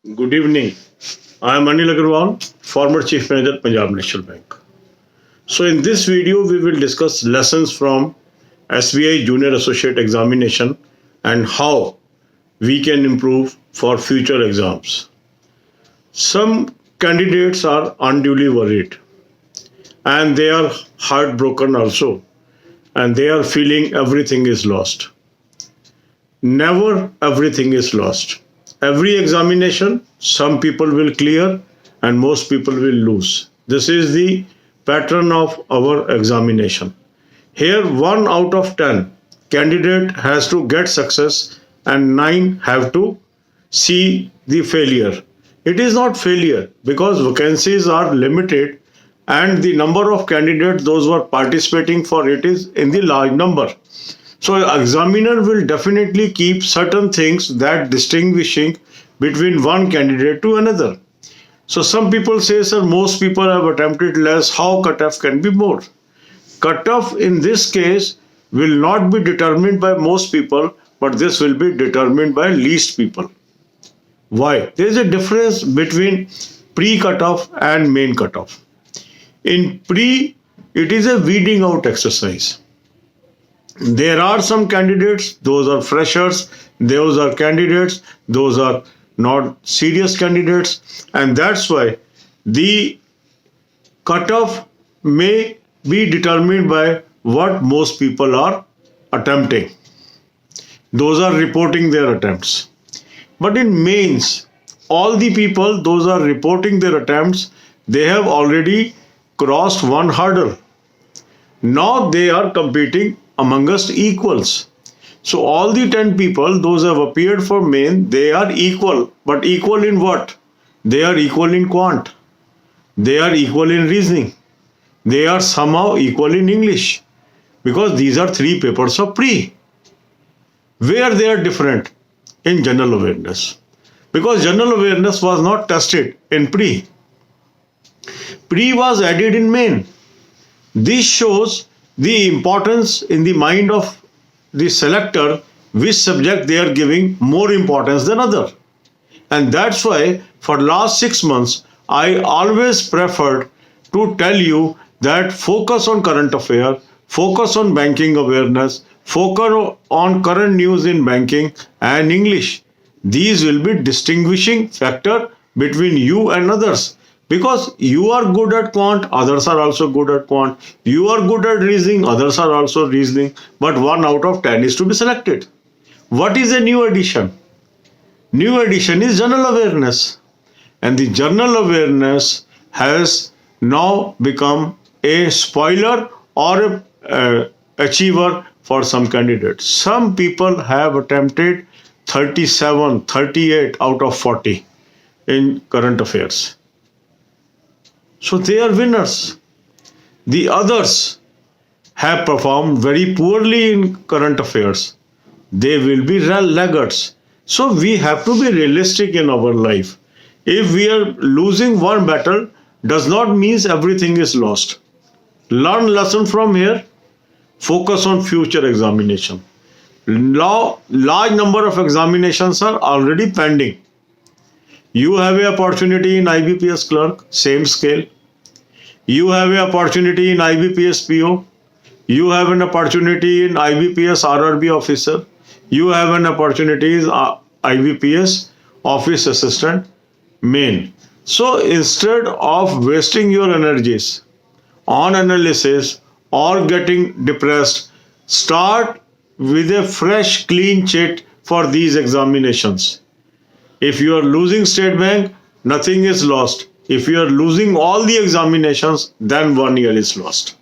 Good evening. I am Anil Agarwal, former Chief Manager, Punjab National Bank. So, in this video, we will discuss lessons from SBI Junior Associate Examination and how we can improve for future exams. Some candidates are unduly worried and they are heartbroken also, and they are feeling everything is lost. Never everything is lost. Every examination, some people will clear and most people will lose. This is the pattern of our examination. Here, 1 out of 10 candidate has to get success and 9 have to see the failure. It is not failure because vacancies are limited and the number of candidates those who are participating for it is in the large number. So examiner will definitely keep certain things that distinguishing between one candidate to another. So some people say, sir, most people have attempted less. How cutoff can be more? Cutoff in this case will not be determined by most people, but this will be determined by least people. Why? There is a difference between pre-cutoff and main cutoff. In pre, it is a weeding out exercise. There are some candidates, those are freshers, those are candidates, those are not serious candidates, and that's why the cutoff may be determined by what most people are attempting. Those are reporting their attempts. But in mains, all the people, those are reporting their attempts, they have already crossed one hurdle. Now they are competing among us equals. So all the 10 people, those have appeared for main, they are equal. But equal in what? They are equal in quant. They are equal in reasoning. They are somehow equal in English. Because these are 3 papers of pre. Where they are different? In general awareness. Because general awareness was not tested in pre. Pre was added in main. This shows the importance in the mind of the selector which subject they are giving more importance than other. And that's why for last 6 months I always preferred to tell you that focus on current affair, focus on banking awareness, focus on current news in banking and English. These will be distinguishing factor between you and others. Because you are good at quant, others are also good at quant. You are good at reasoning, others are also reasoning. But 1 out of 10 is to be selected. What is a new addition? New addition is general awareness. And the general awareness has now become a spoiler or a achiever for some candidates. Some people have attempted 37, 38 out of 40 in current affairs. So they are winners. The others have performed very poorly in current affairs. They will be laggards. So we have to be realistic in our life. If we are losing one battle, does not mean everything is lost. Learn lesson from here. Focus on future examination. Now, large number of examinations are already pending. You have an opportunity in IBPS clerk, same scale. You have an opportunity in IBPS PO. You have an opportunity in IBPS RRB officer. You have an opportunity in IBPS office assistant main. So instead of wasting your energies on analysis or getting depressed, start with a fresh clean sheet for these examinations. If you are losing State Bank, nothing is lost. If you are losing all the examinations, then 1 year is lost.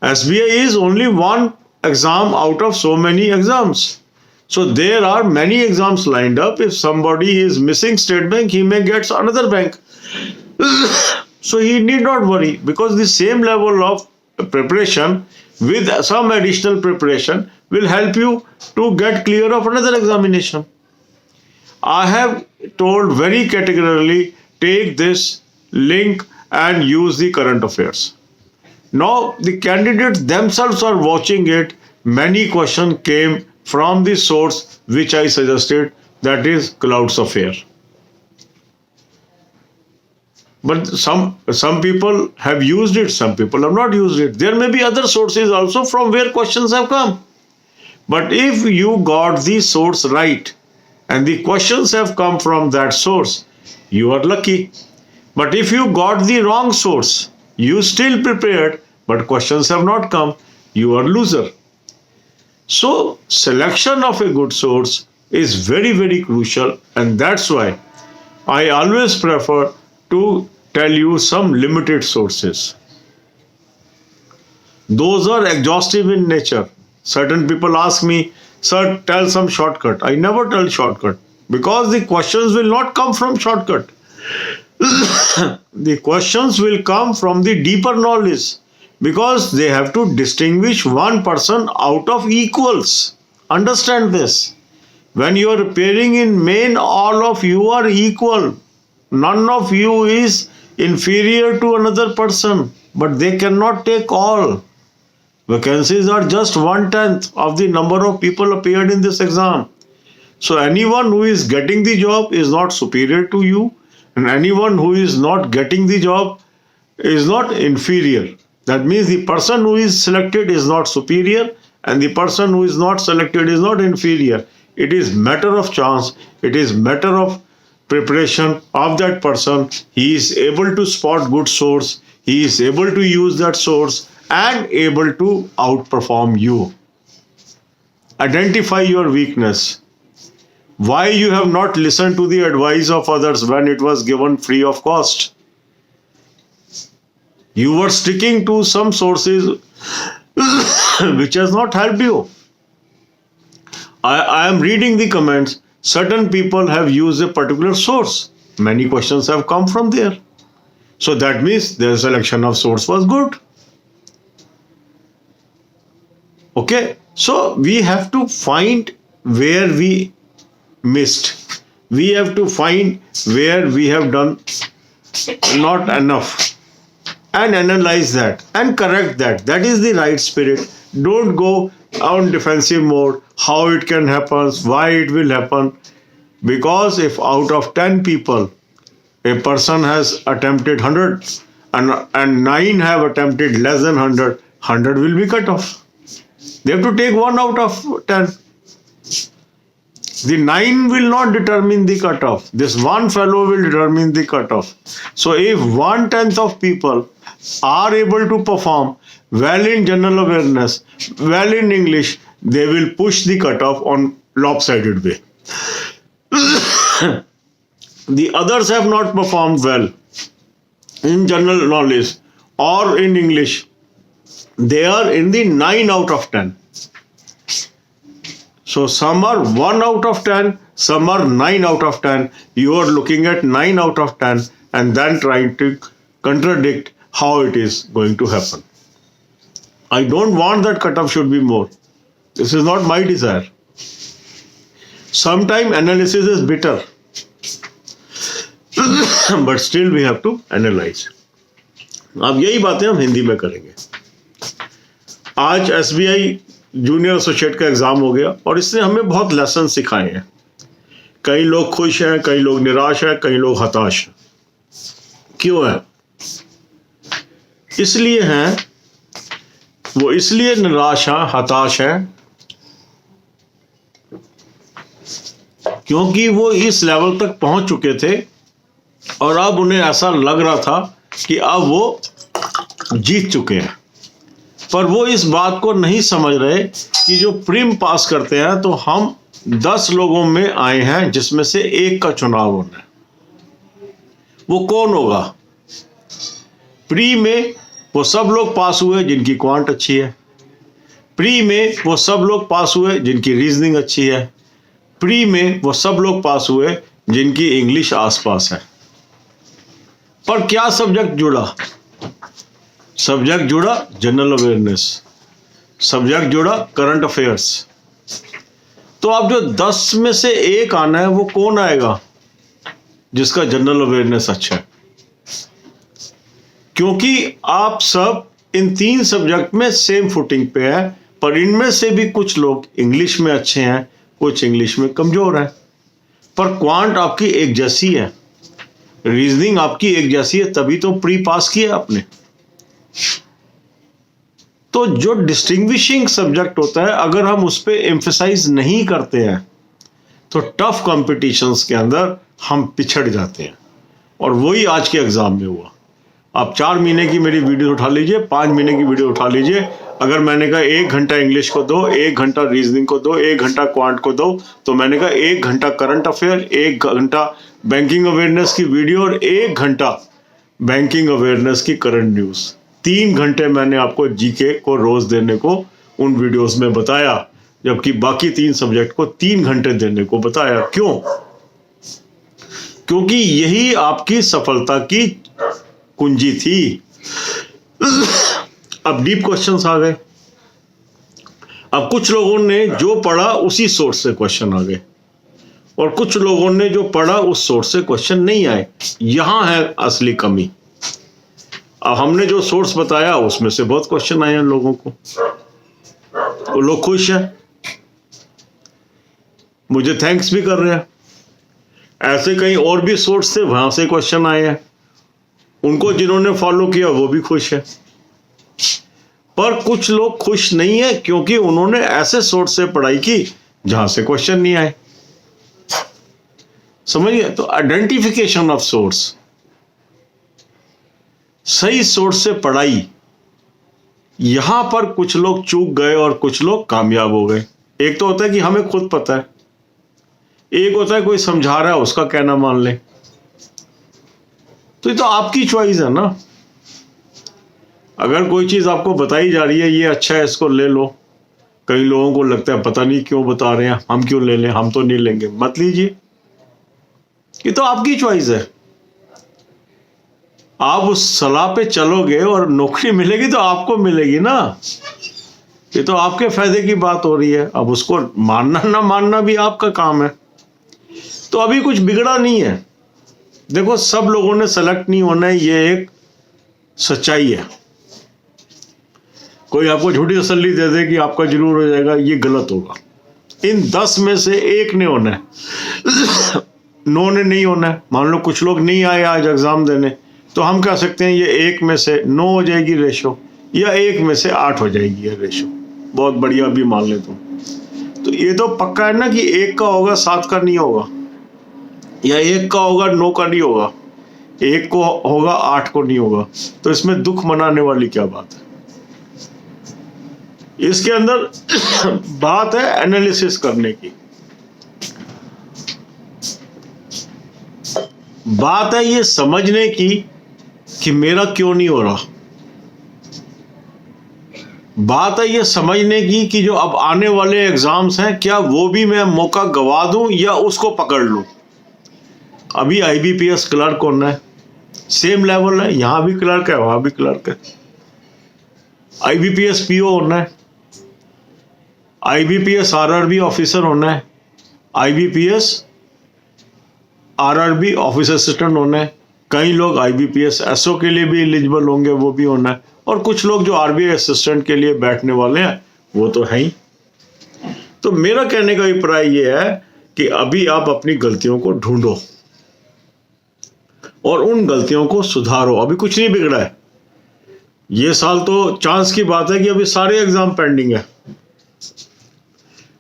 SBI is only one exam out of so many exams. So there are many exams lined up. If somebody is missing State Bank, he may get another bank. So he need not worry because the same level of preparation with some additional preparation will help you to get clear of another examination. I have told very categorically, take this link and use the current affairs. Now the candidates themselves are watching it. Many questions came from the source which I suggested, that is Clouds Affair. But some people have used it, some people have not used it. There may be other sources also from where questions have come. But if you got the source right and the questions have come from that source, you are lucky. But if you got the wrong source, you still prepared, but questions have not come, you are loser. So selection of a good source is very, very crucial, and that's why I always prefer to tell you some limited sources. Those are exhaustive in nature. Certain people ask me, sir, tell some shortcut. I never tell shortcut because the questions will not come from shortcut. The questions will come from the deeper knowledge, because they have to distinguish one person out of equals. Understand this. When you are appearing in main, all of you are equal. None of you is inferior to another person, but they cannot take all. Vacancies are just 1/10 of the number of people appeared in this exam. So anyone who is getting the job is not superior to you, and anyone who is not getting the job is not inferior. That means the person who is selected is not superior, and the person who is not selected is not inferior. It is matter of chance. It is matter of preparation of that person. He is able to spot good source. He is able to use that source and able to outperform you. Identify your weakness. Why you have not listened to the advice of others when it was given free of cost? You were sticking to some sources which has not helped you. I am reading the comments. Certain people have used a particular source. Many questions have come from there. So that means their selection of source was good. Okay, so we have to find where we missed. We have to find where we have done not enough and analyze that and correct that. That is the right spirit. Don't go on defensive mode. How it can happen, why it will happen. Because if out of 10 people, a person has attempted 100 and 9 have attempted less than 100, 100 will be cut off. They have to take 1 out of 10. The 9 will not determine the cutoff. This one fellow will determine the cutoff. So if 1/10 of people are able to perform well in general awareness, well in English, they will push the cutoff on lopsided way. The others have not performed well in general knowledge or in English. They are in the 9 out of 10. So some are 1 out of 10, some are 9 out of 10. You are looking at 9 out of 10 and then trying to contradict how it is going to happen. I don't want that cutoff should be more. This is not my desire. Sometimes analysis is bitter, but still we have to analyze. अब यही बातें हम हिंदी में करेंगे. आज SBI junior associate का exam हो गया और इसने हमें बहुत लेसन सिखाए हैं. कई लोग खुश हैं, कई लोग निराश हैं, कई लोग हताश हैं. क्यों है? इसलिए हैं वो, इसलिए निराश हैं, हताश हैं, क्योंकि वो इस लेवल तक पहुंच चुके थे और अब उन्हें ऐसा लग रहा था कि अब वो जीत चुके हैं. पर वो इस बात को नहीं समझ रहे कि जो प्रीम पास करते हैं तो हम 10 लोगों में आए हैं जिसमें से एक का चुनाव होना है. वो कौन होगा? प्री में वो सब लोग पास हुए जिनकी क्वांट अच्छी है. प्री में वो सब लोग पास हुए जिनकी रीजनिंग अच्छी है. प्री में वो सब लोग पास हुए जिनकी इंग्लिश आसपास है. पर क्या सब्जेक्ट जुड़ा? सब्जेक्ट जुड़ा जनरल अवेयरनेस, सब्जेक्ट जुड़ा करंट अफेयर्स. तो अब जो 10 में से एक आना है वो कौन आएगा? जिसका जनरल अवेयरनेस अच्छा है. क्योंकि आप सब इन 3 सब्जेक्ट में सेम फुटिंग पे है, पर इनमें से भी कुछ लोग इंग्लिश में अच्छे हैं, कुछ इंग्लिश में कमजोर हैं, पर क्वांट आपकी एक जैसी है. रीजनिंग आपकी एक जैसी है, तभी तो प्री पास किया आपने। तो जो डिस्टिंग्विशिंग सब्जेक्ट होता है, अगर हम उस पर एम्फेसाइज नहीं करते हैं तो टफ कॉम्पिटिशन्स के अंदर हम पिछड़ जाते हैं। और वही आज के एग्जाम में हुआ। आप 4 महीने की मेरी वीडियो उठा लीजिए, 5 महीने की वीडियो उठा लीजिए, अगर मैंने कहा 1 घंटा इंग्लिश को दो, 1 घंटा रीजनिंग को दो, 1 घंटा क्वांट को दो, तो मैंने कहा 1 घंटा करंट अफेयर, 1 घंटा बैंकिंग अवेयरनेस की वीडियो और 1 घंटा बैंकिंग अवेयरनेस की करंट न्यूज। 3 घंटे मैंने आपको जीके को रोज देने को उन वीडियोस में बताया, जबकि बाकी 3 सब्जेक्ट को 3 घंटे देने को बताया। क्यों? क्योंकि यही आपकी सफलता की कुंजी थी। अब डीप क्वेश्चंस आ गए। अब कुछ लोगों ने जो पढ़ा उसी सोर्स से क्वेश्चन आ गए, और कुछ लोगों ने जो पढ़ा उस सोर्स से क्वेश्चन नहीं आए। यहां है असली कमी। अब हमने जो सोर्स बताया उसमें से बहुत क्वेश्चन आए हैं लोगों को, वो लोग खुश हैं, मुझे थैंक्स भी कर रहे हैं। ऐसे कहीं और भी सोर्स थे, वहां से क्वेश्चन आए हैं, उनको जिन्होंने फॉलो किया वो भी खुश है। पर कुछ लोग खुश नहीं है क्योंकि उन्होंने ऐसे सोर्स से पढ़ाई की जहां से क्वेश्चन नहीं आए। समझिए? तो आइडेंटिफिकेशन ऑफ सोर्स, सही सोर्स से पढ़ाई, यहां पर कुछ लोग चूक गए और कुछ लोग कामयाब हो गए। एक तो होता है कि हमें खुद पता है, एक होता है कोई समझा रहा है उसका कहना मान ले। तो ये तो आपकी चॉइस है ना। अगर कोई चीज आपको बताई जा रही है ये अच्छा है इसको ले लो, कई लोगों को लगता है पता नहीं क्यों बता रहे हैं, हम क्यों ले लें, हम तो नहीं लेंगे, मत लीजिए। ये तो आपकी चॉइस है। आप उस सलाह पे चलोगे और नौकरी मिलेगी तो आपको मिलेगी ना। ये तो आपके फायदे की बात हो रही है। अब उसको मानना ना मानना भी आपका काम है। तो अभी कुछ बिगड़ा नहीं है। देखो, सब लोगों ने सेलेक्ट नहीं होना है, ये एक सच्चाई है। कोई आपको झूठी तसल्ली दे दे कि आपका जरूर हो जाएगा, ये गलत होगा। इन 10 में से एक ने होना है। 9 ने नहीं होना है। मान लो कुछ लोग नहीं आए आज एग्जाम देने, तो हम कह सकते हैं ये 1 में से 9 हो जाएगी रेशो, या 1 में से 8 हो जाएगी ये रेशो। बहुत बढ़िया भी मान ले तुम। तो ये तो पक्का है ना कि 1 का होगा 7 का नहीं होगा, या 1 का होगा 9 का नहीं होगा, 1 को होगा 8 को नहीं होगा। तो इसमें दुख मनाने वाली क्या बात है? इसके अंदर बात है एनालिसिस करने की, बात है ये समझने की कि मेरा क्यों नहीं हो रहा। बात है ये समझने की कि जो अब आने वाले एग्जाम्स हैं क्या वो भी मैं मौका गवा दूं या उसको पकड़ लूं। अभी IBPS क्लर्क होना है, सेम लेवल है, यहां भी क्लर्क है वहां भी क्लर्क है। IBPS PO होना है, IBPS RRB ऑफिसर होना है, IBPS RRB ऑफिस असिस्टेंट होना है। कई लोग IBPS SO के लिए भी एलिजिबल होंगे, वो भी होना है। और कुछ लोग जो RBI असिस्टेंट के लिए बैठने वाले हैं वो तो है ही। तो मेरा कहने का अभिप्राय ये है कि अभी आप अपनी गलतियों को ढूंढो और उन गलतियों को सुधारो। अभी कुछ नहीं बिगड़ा है। ये साल तो चांस की बात है कि अभी सारे एग्जाम पेंडिंग है।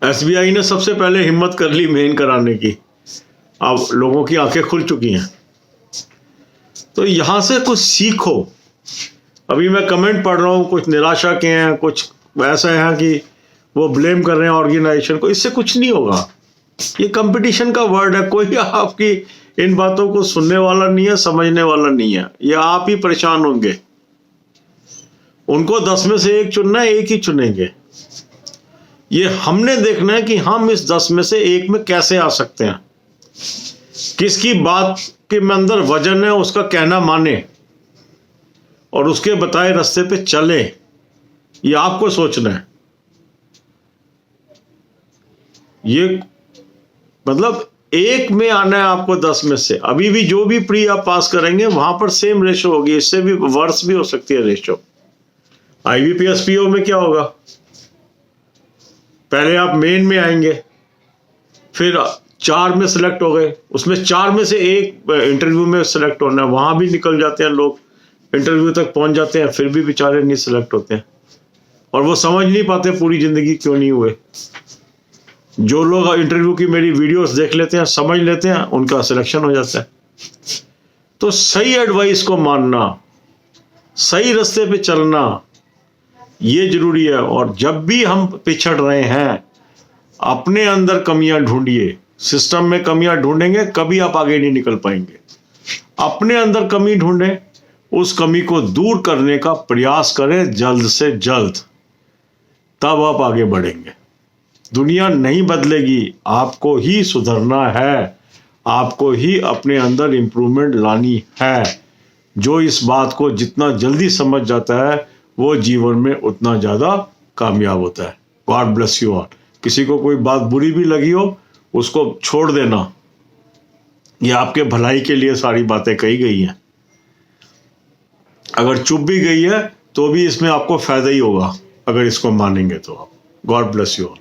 SBI ने सबसे पहले हिम्मत कर ली मेन कराने की, अब लोगों की आंखें खुल चुकी हैं। तो यहां से कुछ सीखो। अभी मैं कमेंट पढ़ रहा हूं, कुछ निराशा के हैं, कुछ ऐसा है कि वो ब्लेम कर रहे हैं ऑर्गेनाइजेशन को। इससे कुछ नहीं होगा। ये कंपटीशन का वर्ड है, कोई आपकी इन बातों को सुनने वाला नहीं है, समझने वाला नहीं है। ये आप ही परेशान होंगे। उनको 10 में से 1 चुनना है, 1 ही चुनेंगे। ये हमने देखना है कि हम इस 10 में से 1 में कैसे आ सकते हैं। किसकी बात के अंदर वजन है, उसका कहना माने और उसके बताए रास्ते पे चले, ये आपको सोचना है। ये मतलब 1 में आना है आपको 10 में से। अभी भी जो भी प्री आप पास करेंगे वहां पर सेम रेशो होगी, इससे भी वर्स भी हो सकती है रेशो। IBPS PO में क्या होगा, पहले आप मेन में आएंगे, फिर 4 में सेलेक्ट हो गए, उसमें 4 में से एक इंटरव्यू में सेलेक्ट होना है, वहां भी निकल जाते हैं लोग, इंटरव्यू तक पहुंच जाते हैं, फिर भी बेचारे नहीं सेलेक्ट होते हैं और वो समझ नहीं पाते पूरी जिंदगी क्यों नहीं हुए। जो लोग इंटरव्यू की मेरी वीडियोस देख लेते हैं, समझ लेते हैं, उनका सिलेक्शन हो जाता है। तो सही एडवाइस को मानना, सही रास्ते पे चलना, ये जरूरी है। और जब भी हम पिछड़ रहे हैं, अपने अंदर कमियां ढूंढिए। सिस्टम में कमियां ढूंढेंगे कभी आप आगे नहीं निकल पाएंगे। अपने अंदर कमी ढूंढें, उस कमी को दूर करने का प्रयास करें जल्द से जल्द, तब आप आगे बढ़ेंगे। दुनिया नहीं बदलेगी, आपको ही सुधरना है, आपको ही अपने अंदर इंप्रूवमेंट लानी है। जो इस बात को जितना जल्दी समझ जाता है, वो जीवन में उतना ज़्यादा कामयाब होता है। God bless you all. किसी को कोई बात बुरी भी लगी हो, उसको छोड़ देना, ये आपके भलाई के लिए सारी बातें कही गई हैं। अगर चुप भी गई है तो भी इसमें आपको फायदा ही होगा, अगर इसको मानेंगे तो आप। God bless you all.